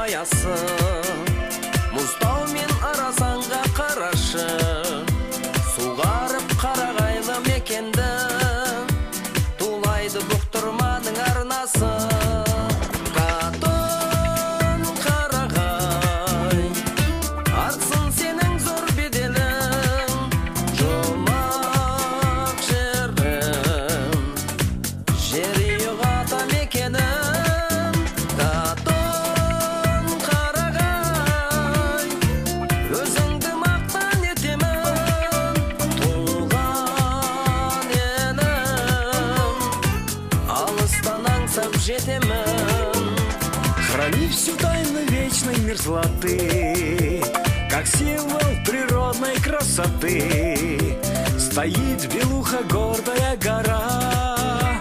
саясын, мұзтау мен арасанға қарашы, суғарып қарағайлы мекенді, тулайды бұқтырманың арнасы. Қатын қарағай, атсын сенің зор беделің, жұмақ жерім, жері ұғата мекенім. Қатын қарағай, өзіңді мақтан етемін, туған елім, алыстан аңсап жетемін. Храни всю тайну вечной мерзлоты, как символ природной красоты. Стоит белуха гордая гора,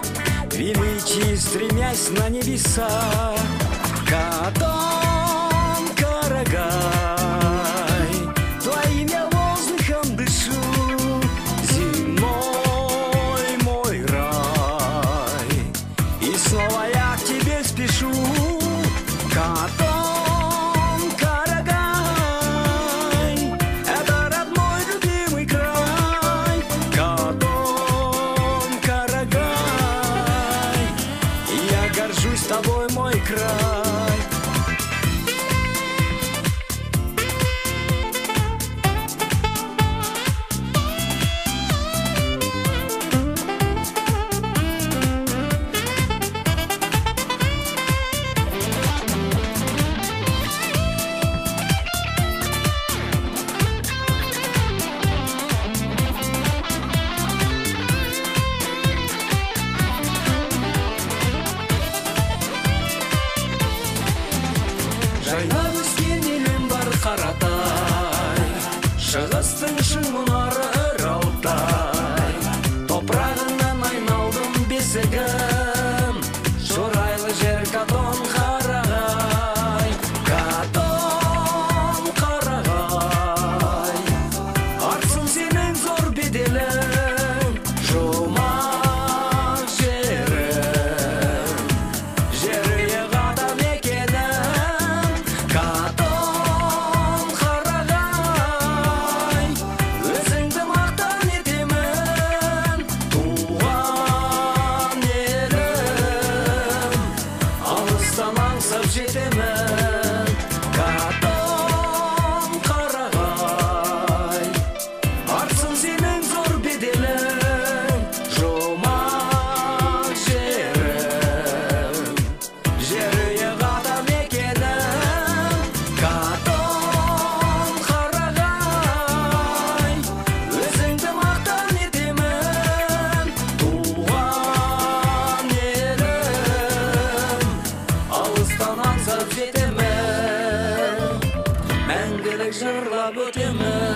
величие стремясь на небеса. Катон Карагай, твоим я воздухом дышу, зимой мой рай, и снова я к тебе спешу. Катон Карагай, это родной любимый край. Катон Карагай, я горжусь тобой, мой край. Жайнап өскен елім бар Қаратай, шығыстың шың мұнары Ыралтай. Топырағынан айналдым бесігім, шұрайлы жер Катон Қарағай. Катон Қарағай, арсың сенің зор беделің, жұмақ жерім, жері ғада мекенім. Катон Қарағай, өзіңді мақтан етемін, туған елім, алыстан аңсап жетемін. Катон Қарағай, арсың сенің зор беделің, жұмақ жерім, жері ғада мекенім. Катон Қарағай, өзіңді мақтан етемін, туған елім, алыстан аңсап жетемін, мәңгілік жырлап өтемін.